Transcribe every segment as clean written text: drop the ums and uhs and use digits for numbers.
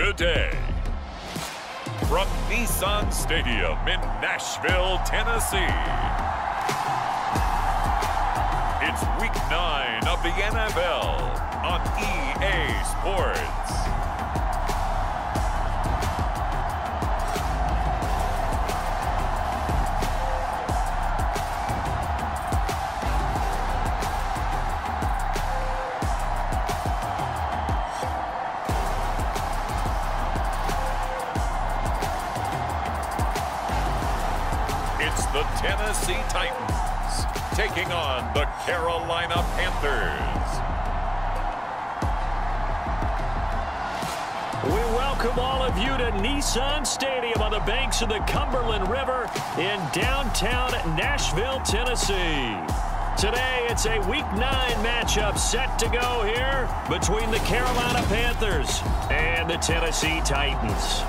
today. From Nissan Stadium in Nashville, Tennessee, it's Week 9 of the NFL on EA Sports. The Tennessee Titans taking on the Carolina Panthers. We welcome all of you to Nissan Stadium on the banks of the Cumberland River in downtown Nashville, Tennessee. Today, it's a Week 9 matchup set to go here between the Carolina Panthers and the Tennessee Titans.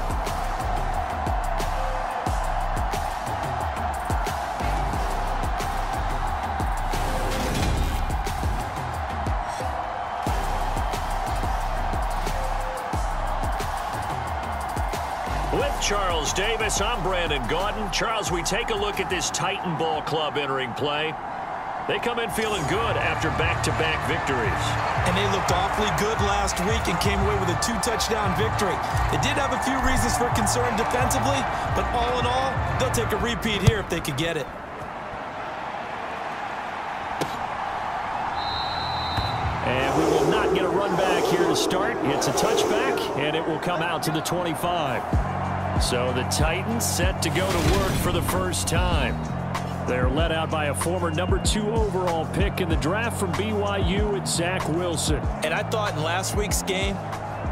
With Charles Davis, I'm Brandon Gaudin. Charles, we take a look at this Titan Ball Club entering play. They come in feeling good after back-to-back victories. And they looked awfully good last week and came away with a 2-touchdown victory. They did have a few reasons for concern defensively, but all in all, they'll take a repeat here if they could get it. And we will not get a run back here to start. It's a touchback, and it will come out to the 25. So the Titans set to go to work for the first time. They're led out by a former number 2 overall pick in the draft from BYU, it's Zach Wilson. And I thought in last week's game,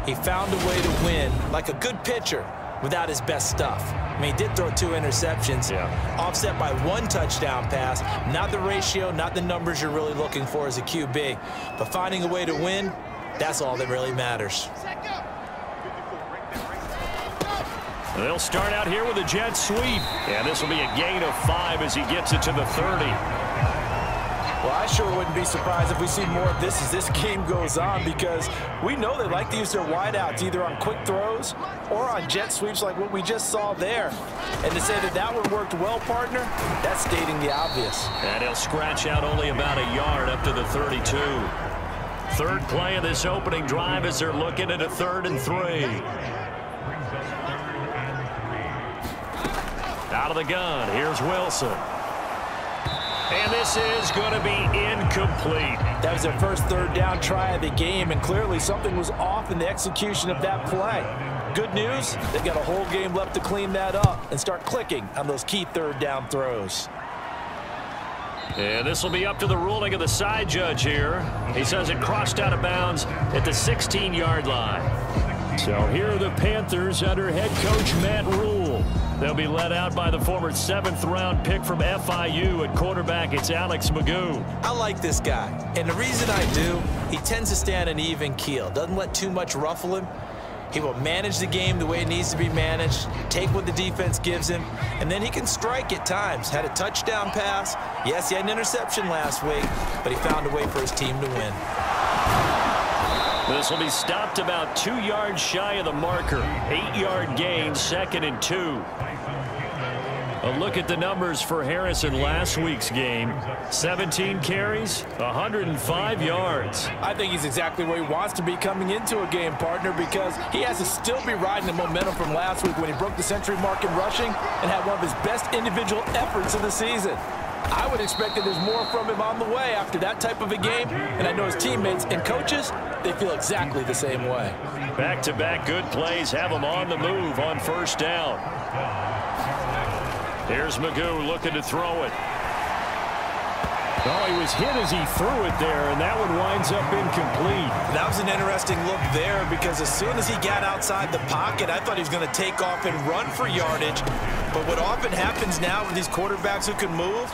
he found a way to win like a good pitcher without his best stuff. I mean, he did throw 2 interceptions, offset by 1 touchdown pass. Not the ratio, not the numbers you're really looking for as a QB. But finding a way to win, that's all that really matters. They'll start out here with a jet sweep. And this will be a gain of 5 as he gets it to the 30. Well, I sure wouldn't be surprised if we see more of this as this game goes on, because we know they like to use their wideouts either on quick throws or on jet sweeps like what we just saw there. And to say that that one worked well, partner, that's stating the obvious. And he'll scratch out only about a yard up to the 32. Third play of this opening drive as they're looking at a 3rd and 3. Out of the gun, here's Wilson. And this is going to be incomplete. That was their first 3rd down try of the game, and clearly something was off in the execution of that play. Good news, they've got a whole game left to clean that up and start clicking on those key 3rd down throws. And this will be up to the ruling of the side judge here. He says it crossed out of bounds at the 16-yard line. So here are the Panthers under head coach Matt Rule. They'll be led out by the former 7th-round pick from FIU. At quarterback, it's Alex Magoo. I like this guy, and the reason I do, he tends to stay on an even keel. Doesn't let too much ruffle him. He will manage the game the way it needs to be managed, take what the defense gives him, and then he can strike at times. Had a touchdown pass. Yes, he had an interception last week, but he found a way for his team to win. This will be stopped about 2 yards shy of the marker. 8-yard gain, 2nd and 2. A look at the numbers for Harris in last week's game. 17 carries, 105 yards. I think he's exactly where he wants to be coming into a game, partner, because he has to still be riding the momentum from last week when he broke the century mark in rushing and had one of his best individual efforts of the season. I would expect that there's more from him on the way after that type of a game, and I know his teammates and coaches, they feel exactly the same way. Back-to-back good plays have him on the move on 1st down. Here's Magoo looking to throw it. Oh, he was hit as he threw it there, and that one winds up incomplete. That was an interesting look there, because as soon as he got outside the pocket, I thought he was going to take off and run for yardage. But what often happens now with these quarterbacks who can move,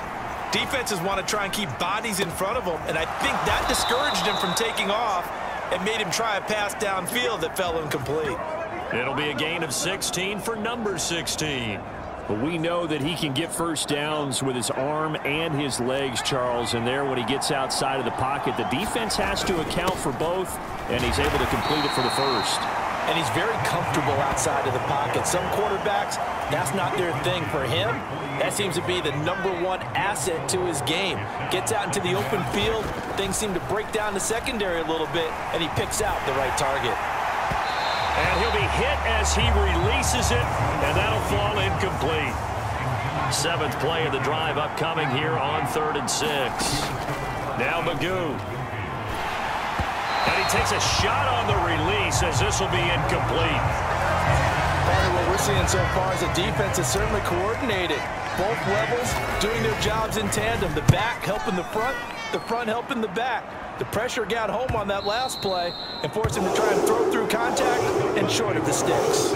defenses want to try and keep bodies in front of them, and I think that discouraged him from taking off and made him try a pass downfield that fell incomplete. It'll be a gain of 16 for number 16. But we know that he can get first downs with his arm and his legs, Charles. And there, when he gets outside of the pocket, the defense has to account for both, and he's able to complete it for the first. and he's very comfortable outside of the pocket. Some quarterbacks, that's not their thing. For him, that seems to be the #1 asset to his game. Gets out into the open field, things seem to break down the secondary a little bit, and he picks out the right target. And he'll be hit as he releases it, and that'll fall incomplete. 7th play of the drive upcoming here on 3rd and 6. Now Magoo. And he takes a shot on the release as this will be incomplete. What we're seeing so far is the defense is certainly coordinated. Both levels doing their jobs in tandem. The back helping the front helping the back. The pressure got home on that last play and forced him to try and throw through contact and short of the sticks.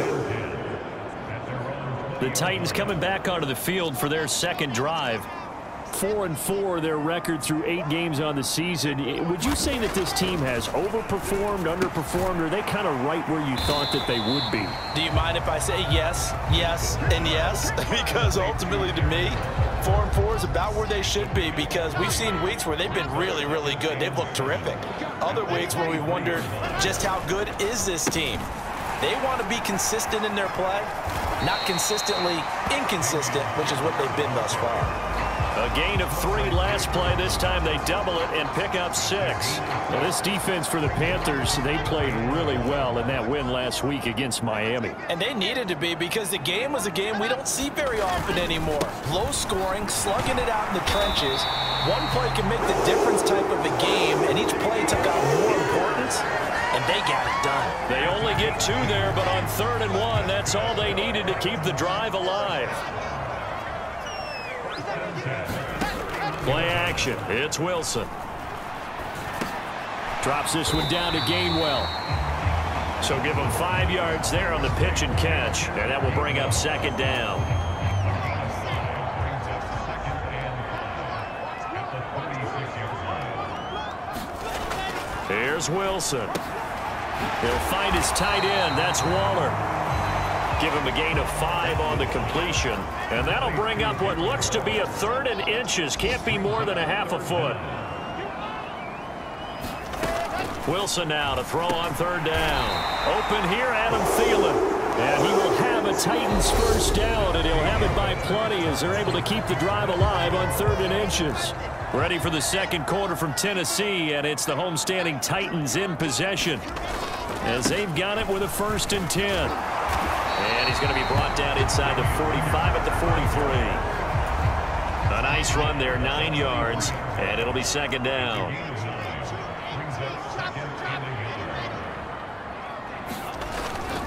The Titans coming back onto the field for their second drive. 4-4 their record through 8 games on the season. Would you say that this team has overperformed, underperformed, or are they kind of right where you thought that they would be? Do you mind if I say yes, yes, and yes? Because ultimately to me, 4-4 is about where they should be, because we've seen weeks where they've been really, really good. They've looked terrific. Other weeks where we've wondered just how good is this team. They want to be consistent in their play, not consistently inconsistent, which is what they've been thus far. A gain of 3 last play. This time they double it and pick up 6. Well, this defense for the Panthers, they played really well in that win last week against Miami. And they needed to be, because the game was a game we don't see very often anymore. Low scoring, slugging it out in the trenches. One play can make the difference type of a game, and each play took on more importance, and they got it done. They only get 2 there, but on 3rd and 1, that's all they needed to keep the drive alive. Play action. It's Wilson. Drops this one down to Gainwell. So give him 5 yards there on the pitch and catch. And that will bring up 2nd down. Here's Wilson. He'll find his tight end. That's Waller. Give him a gain of 5 on the completion. And that'll bring up what looks to be a 3rd and inches. Can't be more than a half a foot. Wilson now to throw on 3rd down. Open here, Adam Thielen. And he will have a Titans first down, and he'll have it by plenty as they're able to keep the drive alive on 3rd and inches. Ready for the second quarter from Tennessee, and it's the homestanding Titans in possession as they've got it with a 1st and 10. And he's going to be brought down inside the 45 at the 43. A nice run there, 9 yards, and it'll be 2nd down.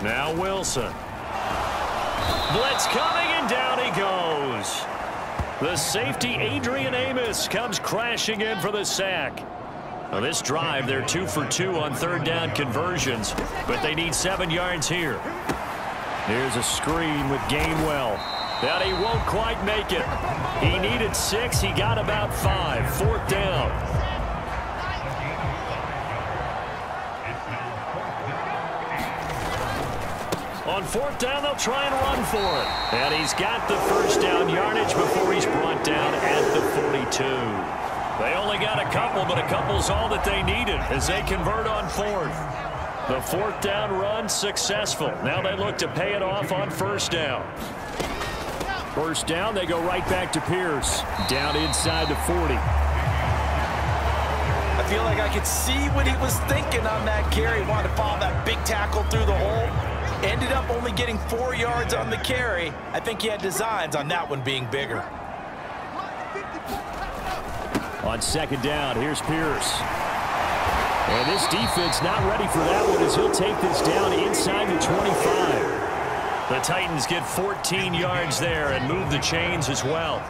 Now Wilson. Blitz coming, and down he goes. The safety, Adrian Amos, comes crashing in for the sack. Now this drive, they're 2 for 2 on 3rd down conversions, but they need 7 yards here. Here's a screen with Gainwell. But he won't quite make it. He needed 6. He got about 5. 4th down. On 4th down, they'll try and run for it. And he's got the first down yardage before he's brought down at the 42. They only got a couple, but a couple's all that they needed as they convert on 4th. The 4th down run successful. Now they look to pay it off on 1st down. 1st down, they go right back to Pierce. Down inside the 40. I feel like I could see what he was thinking on that carry. He wanted to follow that big tackle through the hole. Ended up only getting 4 yards on the carry. I think he had designs on that one being bigger. On 2nd down, here's Pierce. And this defense not ready for that one as he'll take this down inside the 25. The Titans get 14 yards there and move the chains as well.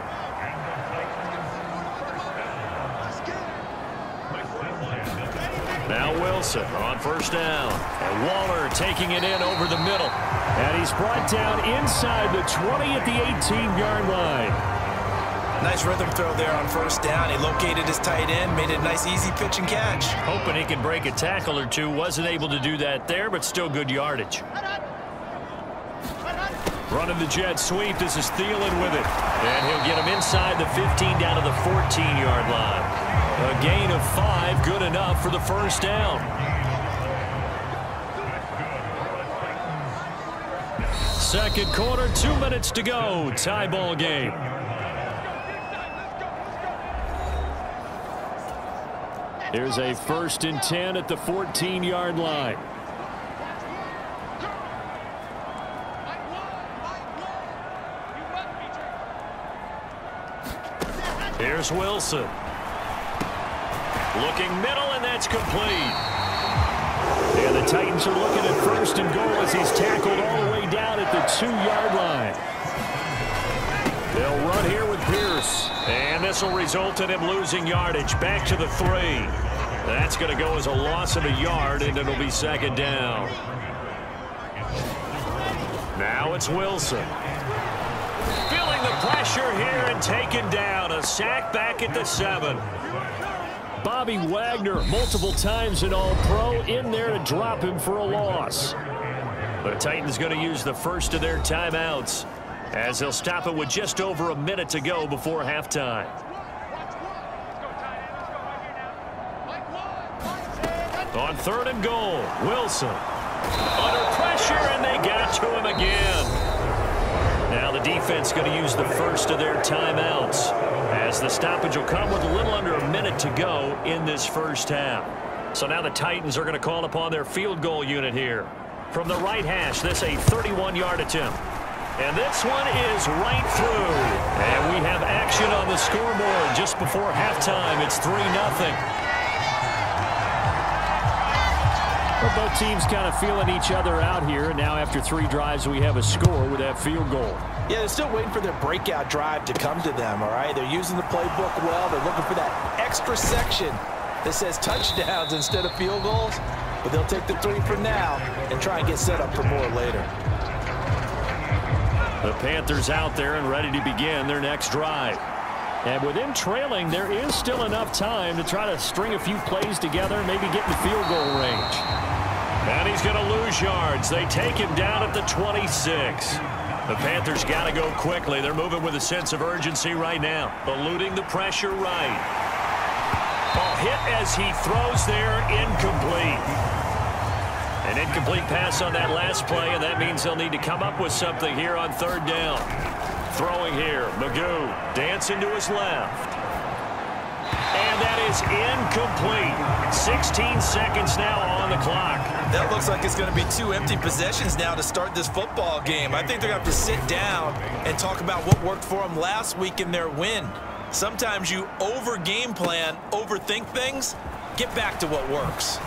Now Wilson on 1st down. And Waller taking it in over the middle. And he's brought down inside the 20 at the 18-yard line. Nice rhythm throw there on 1st down. He located his tight end, made it a nice easy pitch and catch. Hoping he can break a tackle or two. Wasn't able to do that there, but still good yardage. Running the jet sweep. This is Thielen with it. And he'll get him inside the 15 down to the 14-yard line. A gain of 5, good enough for the 1st down. second quarter, 2 minutes to go. Tie ball game. Here's a 1st and 10 at the 14-yard line. Here's Wilson. Looking middle, and that's complete. And the Titans are looking at 1st and goal as he's tackled all the way down at the 2-yard line. They'll run here with Pierce. And this will result in him losing yardage. Back to the 3. That's going to go as a loss of a yard, and it'll be 2nd down. Now it's Wilson. Feeling the pressure here and taken down. A sack back at the 7. Bobby Wagner, multiple times an All-Pro, in there to drop him for a loss. The Titans going to use the first of their timeouts as they'll stop it with just over a minute to go before halftime. On 3rd and goal, Wilson. Under pressure, and they got to him again. Now the defense going to use the first of their timeouts as the stoppage will come with a little under a minute to go in this first half. So now the Titans are going to call upon their field goal unit here. From the right hash, this a 31-yard attempt. And this one is right through. And we have action on the scoreboard just before halftime. It's 3-0. Well, both teams kind of feeling each other out here. And now after 3 drives, we have a score with that field goal. Yeah, they're still waiting for their breakout drive to come to them, all right? They're using the playbook well. They're looking for that extra section that says touchdowns instead of field goals. But they'll take the 3 for now and try and get set up for more later. The Panthers out there and ready to begin their next drive. And with them trailing, there is still enough time to try to string a few plays together, maybe get in the field goal range. And he's going to lose yards. They take him down at the 26. The Panthers got to go quickly. They're moving with a sense of urgency right now, eluding the pressure right. Ball hit as he throws there, incomplete. An incomplete pass on that last play, and that means they'll need to come up with something here on 3rd down. Throwing here, Magoo dancing to his left. And that is incomplete. 16 seconds now on the clock. That looks like it's going to be 2 empty possessions now to start this football game. I think they're going to have to sit down and talk about what worked for them last week in their win. Sometimes you over-game plan, overthink things. Get back to what works.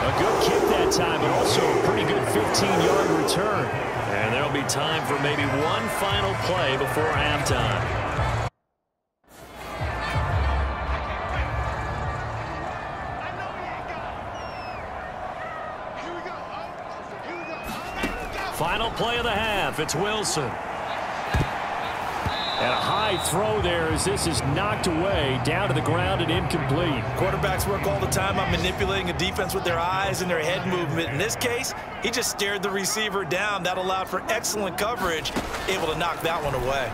A good kick that time, but also a pretty good 15-yard return. And there'll be time for maybe one final play before halftime. Final play of the half. It's Wilson. And a high throw there as this is knocked away down to the ground and incomplete. Quarterbacks work all the time on manipulating a defense with their eyes and their head movement. In this case, he just stared the receiver down. That allowed for excellent coverage, able to knock that one away.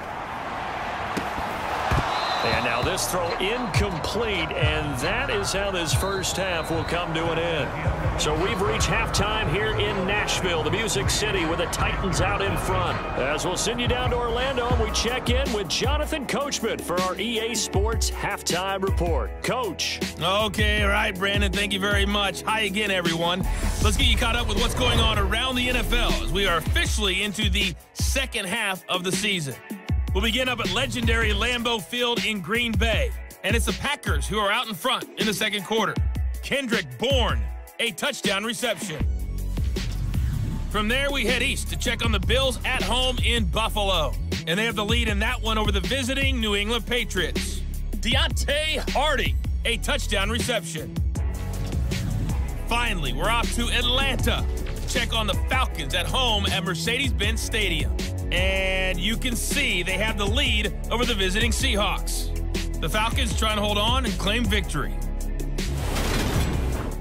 And now this throw incomplete, and that is how this first half will come to an end. So we've reached halftime here in Nashville, the Music City, with the Titans out in front. As we'll send you down to Orlando, and we check in with Jonathan Coachman for our EA Sports Halftime Report. Coach. Okay, all right, Brandon, thank you very much. Hi again, everyone. Let's get you caught up with what's going on around the NFL as we are officially into the second half of the season. We'll begin up at legendary Lambeau Field in Green Bay, and it's the Packers who are out in front in the second quarter. Kendrick Bourne, a touchdown reception. From there, we head east to check on the Bills at home in Buffalo, and they have the lead in that one over the visiting New England Patriots. Deontay Hardy, a touchdown reception. Finally, we're off to Atlanta to check on the Falcons at home at Mercedes-Benz Stadium. And you can see they have the lead over the visiting Seahawks. The Falcons trying to hold on and claim victory.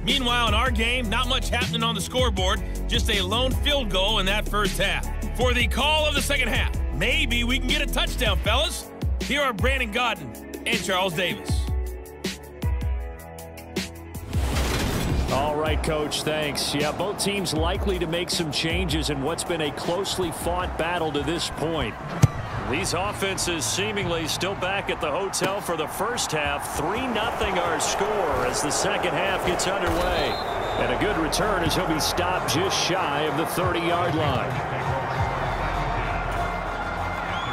Meanwhile, in our game, not much happening on the scoreboard, just a lone field goal in that first half. For the call of the second half, maybe we can get a touchdown, fellas. Here are Brandon Godden and Charles Davis. All right, Coach. Thanks. Yeah, both teams likely to make some changes in what's been a closely fought battle to this point. These offenses seemingly still back at the hotel for the first half. 3-0 our score as the second half gets underway. And a good return as he'll be stopped just shy of the 30-yard line.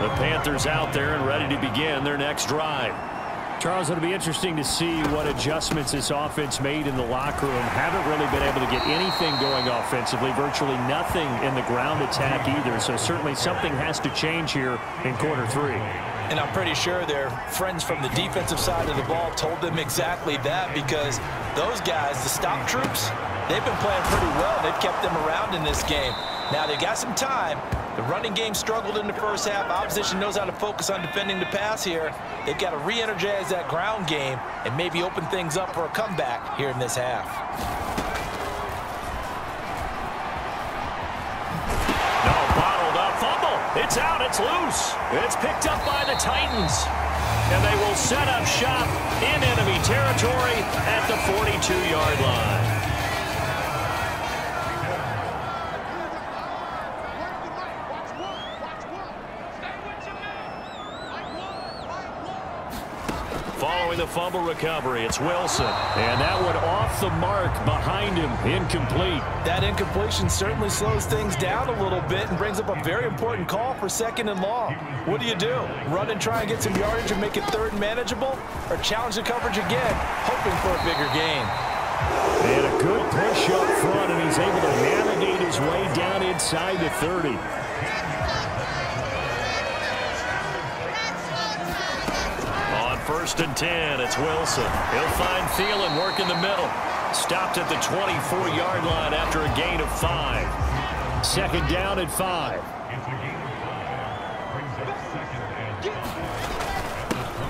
The Panthers out there and ready to begin their next drive. Charles, it'll be interesting to see what adjustments this offense made in the locker room. Haven't really been able to get anything going offensively. Virtually nothing in the ground attack either. So certainly something has to change here in quarter three. And I'm pretty sure their friends from the defensive side of the ball told them exactly that, because those guys, the stop troops, they've been playing pretty well. They've kept them around in this game. Now they've got some time. The running game struggled in the first half. Opposition knows how to focus on defending the pass here. They've got to re-energize that ground game and maybe open things up for a comeback here in this half. No, bottled up fumble. It's out. It's loose. It's picked up by the Titans. And they will set up shop in enemy territory at the 42-yard line. Following the fumble recovery, it's Wilson. And that one off the mark behind him, incomplete. That incompletion certainly slows things down a little bit and brings up a very important call for 2nd and long. What do? Run and try and get some yardage and make it 3rd and manageable? Or challenge the coverage again, hoping for a bigger gain? And a good push up front, and he's able to navigate his way down inside the 30. First and 10, it's Wilson. He'll find Thielen working the middle. Stopped at the 24-yard line after a gain of 5. 2nd down at 5.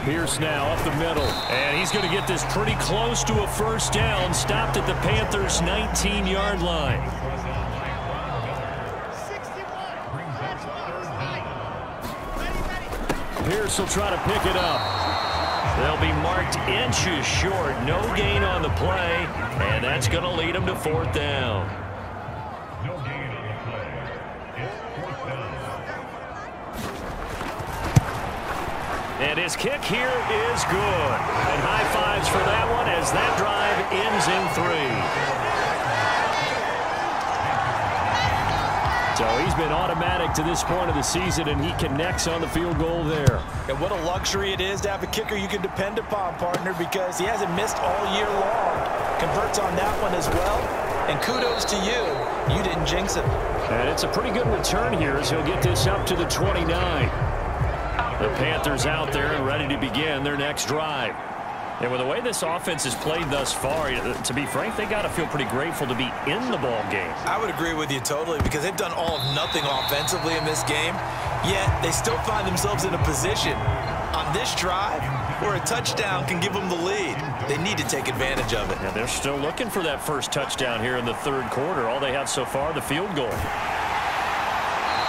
Pierce now up the middle. And he's going to get this pretty close to a first down. Stopped at the Panthers' 19-yard line. Pierce will try to pick it up. They'll be marked inches short. No gain on the play, and that's going to lead them to 4th down. No gain on the play. It's 4th down. And his kick here is good. And high fives for that one as that drive ends in 3. So he's been automatic to this point of the season, and he connects on the field goal there. And what a luxury it is to have a kicker you can depend upon, partner, because he hasn't missed all year long. Converts on that one as well. And kudos to you. You didn't jinx him. And it's a pretty good return here as he'll get this up to the 29. The Panthers out there and ready to begin their next drive. And with the way this offense has played thus far, to be frank, they got to feel pretty grateful to be in the ball game. I would agree with you totally, because they've done all of nothing offensively in this game, yet they still find themselves in a position on this drive where a touchdown can give them the lead. They need to take advantage of it. And they're still looking for that first touchdown here in the 3rd quarter. All they have so far, the field goal.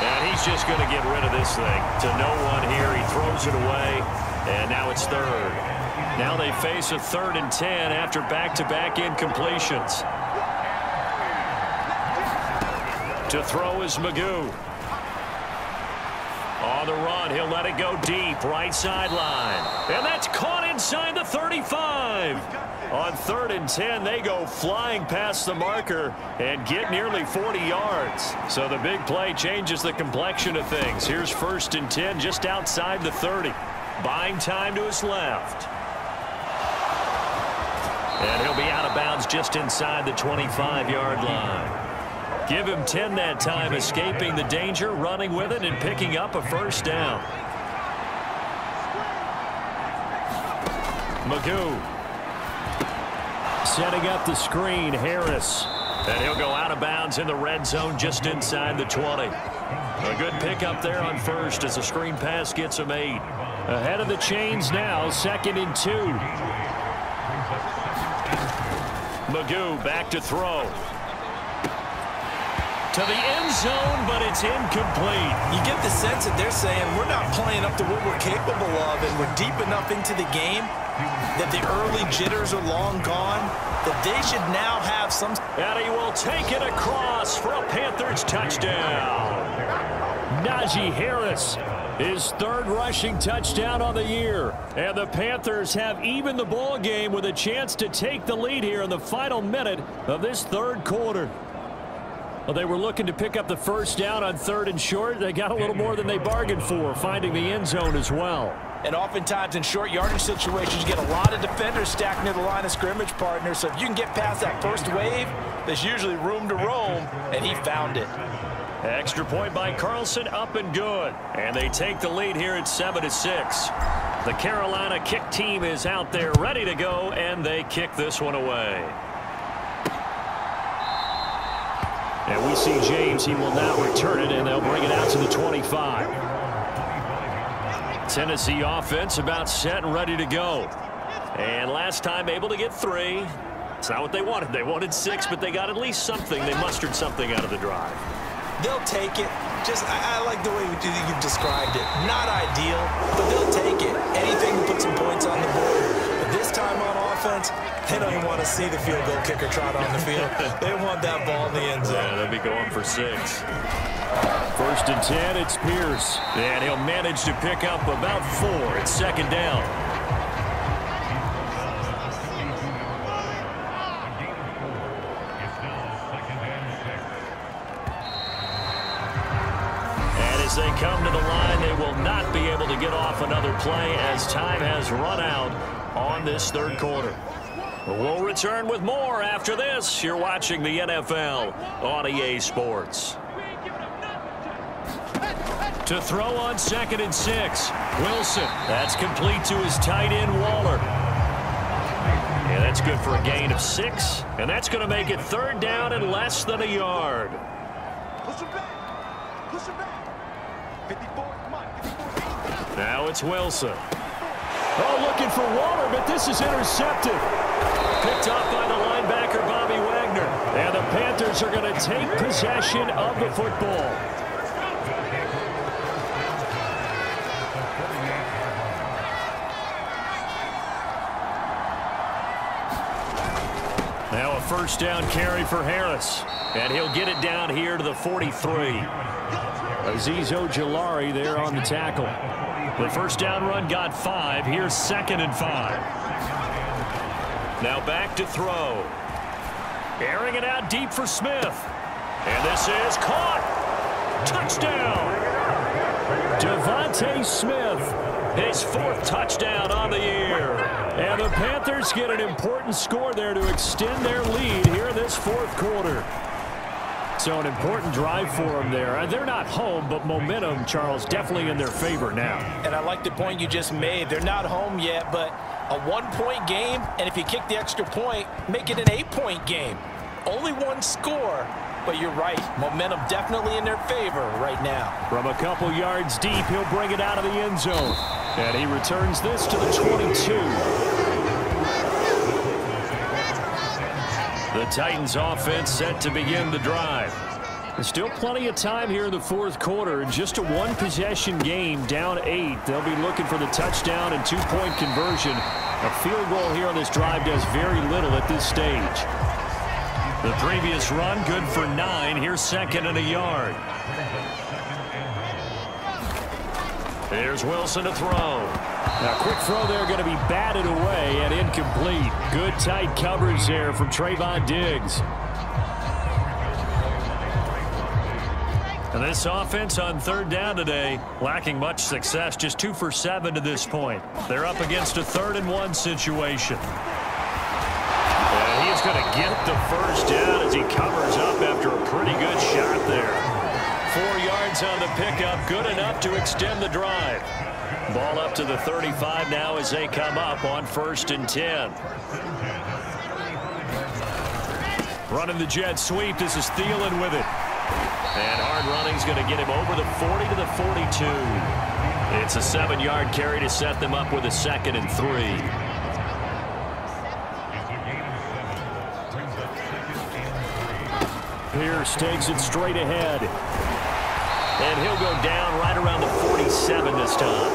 And he's just going to get rid of this thing to no one here. He throws it away, and now it's 3rd. Now they face a 3rd and 10 after back-to-back incompletions. To throw is Magoo. On the run, he'll let it go deep, right sideline. And that's caught inside the 35. On 3rd and 10, they go flying past the marker and get nearly 40 yards. So the big play changes the complexion of things. Here's 1st and 10 just outside the 30. Buying time to his left. And he'll be out of bounds just inside the 25-yard line. Give him 10 that time, escaping the danger, running with it, and picking up a first down. Magoo. Setting up the screen, Harris. And he'll go out of bounds in the red zone just inside the 20. A good pickup there on first as the screen pass gets him 8. Ahead of the chains now, 2nd and 2. Magoo back to throw. To the end zone, but it's incomplete. You get the sense that they're saying we're not playing up to what we're capable of, and we're deep enough into the game that the early jitters are long gone, that they should now have some... And he will take it across for a Panthers touchdown. Najee Harris, his third rushing touchdown on the year. And the Panthers have evened the ball game with a chance to take the lead here in the final minute of this third quarter. Well, they were looking to pick up the first down on 3rd and short. They got a little more than they bargained for, finding the end zone as well. And oftentimes in short yardage situations, you get a lot of defenders stacked near the line of scrimmage, partner. So if you can get past that first wave, there's usually room to roam, and he found it. Extra point by Carlson, up and good. And they take the lead here at 7-6. The Carolina kick team is out there ready to go, and they kick this one away. And we see James. He will now return it, and they'll bring it out to the 25. Tennessee offense about set and ready to go. And last time able to get 3. It's not what they wanted. They wanted 6, but they got at least something. They mustered something out of the drive. They'll take it. Just, I like the way you've described it. Not ideal, but they'll take it. Anything to put some points on the board. But this time on offense, they don't even want to see the field goal kicker trot on the field. They want that ball in the end zone. Yeah, they'll be going for 6. 1st and 10, it's Pierce. And he'll manage to pick up about 4. It's 2nd down. As they come to the line, they will not be able to get off another play as time has run out on this third quarter. We'll return with more after this. You're watching the NFL on EA Sports. To throw on 2nd and 6. Wilson. That's complete to his tight end, Waller. Yeah, that's good for a gain of 6. And that's going to make it 3rd down and less than a yard. Now it's Wilson. Oh, looking for Waller, but this is intercepted. Picked off by the linebacker, Bobby Wagner. And the Panthers are going to take possession of the football. Now a 1st down carry for Harris. And he'll get it down here to the 43. Azeez Ojulari there on the tackle. The 1st down run got 5. Here's 2nd and 5. Now back to throw. Airing it out deep for Smith. And this is caught. Touchdown. Devontae Smith. His 4th touchdown on the year. And the Panthers get an important score there to extend their lead here in this 4th quarter. So an important drive for them there. They're not home, but momentum, Charles, definitely in their favor now. And I like the point you just made. They're not home yet, but a 1-point game, and if you kick the extra point, make it an 8-point game. Only 1 score, but you're right. Momentum definitely in their favor right now. From a couple yards deep, he'll bring it out of the end zone. And he returns this to the 22. The Titans offense set to begin the drive. There's still plenty of time here in the 4th quarter. Just a 1-possession game, down 8. They'll be looking for the touchdown and 2-point conversion. A field goal here on this drive does very little at this stage. The previous run, good for 9. Here's 2nd and a yard. There's Wilson to throw. Now, quick throw there, going to be batted away and incomplete. Good tight coverage there from Trayvon Diggs. And this offense on 3rd down today, lacking much success, just 2 for 7 to this point. They're up against a 3rd and 1 situation. And he's going to get the 1st down as he covers up after a pretty good shot there. 4 yards on the pickup, good enough to extend the drive. Ball up to the 35 now as they come up on 1st and 10. Running the jet sweep. This is Thielen with it. And hard running's going to get him over the 40 to the 42. It's a 7-yard carry to set them up with a 2nd and 3. Pierce takes it straight ahead. And he'll go down right around the 47 this time.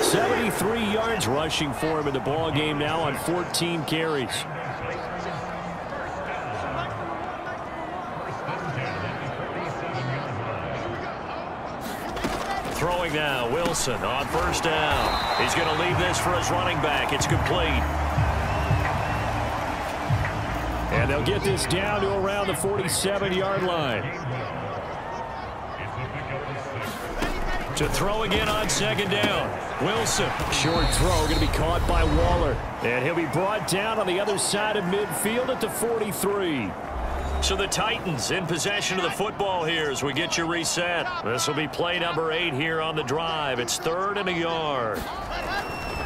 73 yards rushing for him in the ball game now on 14 carries. Throwing now, Wilson on first down. He's going to leave this for his running back. It's complete. And they'll get this down to around the 47-yard line. To throw again on second down. Wilson, short throw, going to be caught by Waller. And he'll be brought down on the other side of midfield at the 43. So the Titans in possession of the football here as we get you reset. This will be play number 8 here on the drive. It's 3rd and a yard.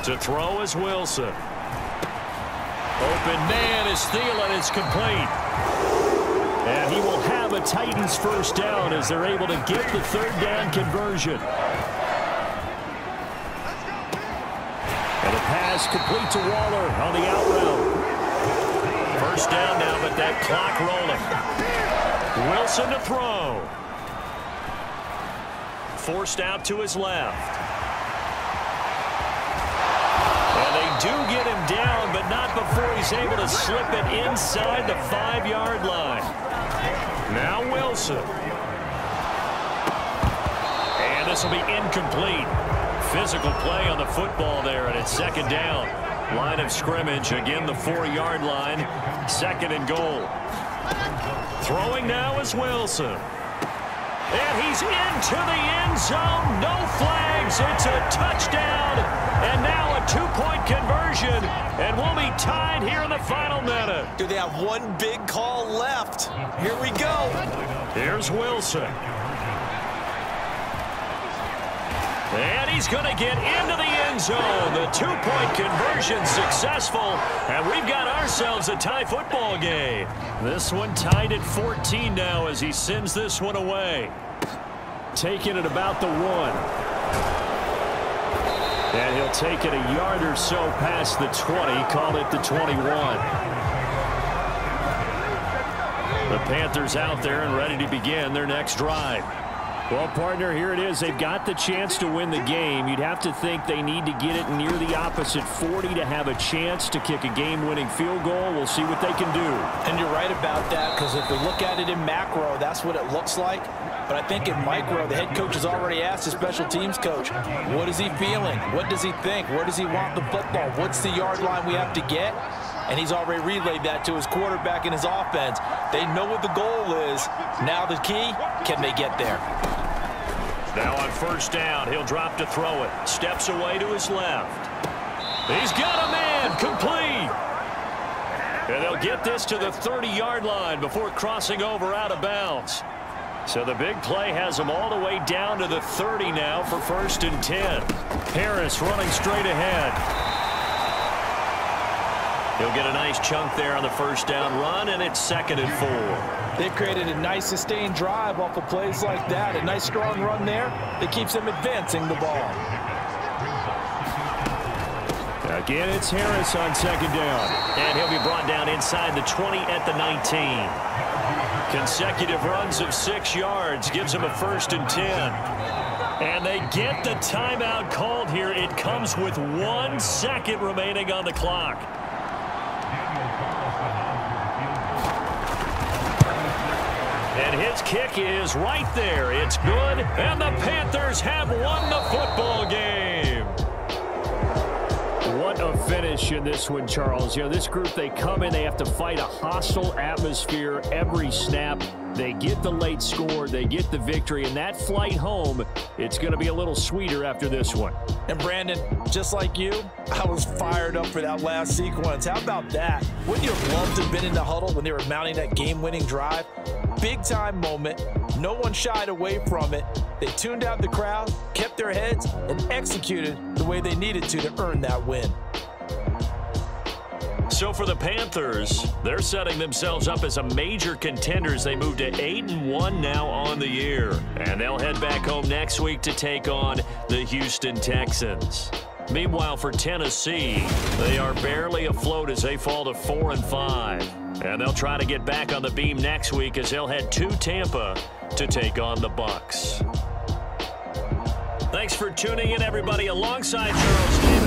To throw is Wilson. Open man is Thielen. It's complete. And he will have a Titans first down as they're able to get the 3rd down conversion. And a pass complete to Waller on the out route. First down now, but that clock rolling. Wilson to throw. Forced out to his left. And they do get him down, but not before he's able to slip it inside the 5-yard line. Now Wilson. And this will be incomplete. Physical play on the football there, and it's second down. Line of scrimmage, again the 4-yard line. 2nd and goal. Throwing now is Wilson. And he's into the end zone. No flags. It's a touchdown. And now a 2-point conversion. And we'll be tied here in the final minute. Do they have one big call left? Here we go. Here's Wilson. And he's going to get into the end zone. The 2-point conversion successful. And we've got ourselves a tie football game. This one tied at 14 now as he sends this one away. Taking it about the 1. And he'll take it a yard or so past the 20. Call it the 21. The Panthers out there and ready to begin their next drive. Well, partner, here it is. They've got the chance to win the game. You'd have to think they need to get it near the opposite 40 to have a chance to kick a game-winning field goal. We'll see what they can do. And you're right about that, because if we look at it in macro, that's what it looks like. But I think in micro, the head coach has already asked the special teams coach, what is he feeling? What does he think? Where does he want the football? What's the yard line we have to get? And he's already relayed that to his quarterback and his offense. They know what the goal is. Now the key, can they get there? Now on first down, he'll drop to throw it. Steps away to his left. He's got a man, complete. And they'll get this to the 30-yard line before crossing over out of bounds. So the big play has them all the way down to the 30 now for 1st and 10. Harris running straight ahead. He'll get a nice chunk there on the first down run, and it's 2nd and 4. They've created a nice sustained drive off of plays like that. A nice strong run there that keeps them advancing the ball. Again, it's Harris on 2nd down. And he'll be brought down inside the 20 at the 19. Consecutive runs of 6 yards gives him a 1st and 10. And they get the timeout called here. It comes with 1 second remaining on the clock. And his kick is right there. It's good, and the Panthers have won the football game. What a finish in this one, Charles. You know, this group, they come in, they have to fight a hostile atmosphere every snap. They get the late score, they get the victory, and that flight home, it's going to be a little sweeter after this one. And Brandon, just like you, I was fired up for that last sequence. How about that? Wouldn't you have loved to have been in the huddle when they were mounting that game-winning drive? Big-time moment. No one shied away from it. They tuned out the crowd, kept their heads, and executed the way they needed to earn that win. So for the Panthers, they're setting themselves up as a major contender as they move to 8-1 now on the year. And they'll head back home next week to take on the Houston Texans. Meanwhile, for Tennessee, they are barely afloat as they fall to 4-5. And they'll try to get back on the beam next week as they'll head to Tampa to take on the Bucs. Thanks for tuning in, everybody. Alongside Charles Davis.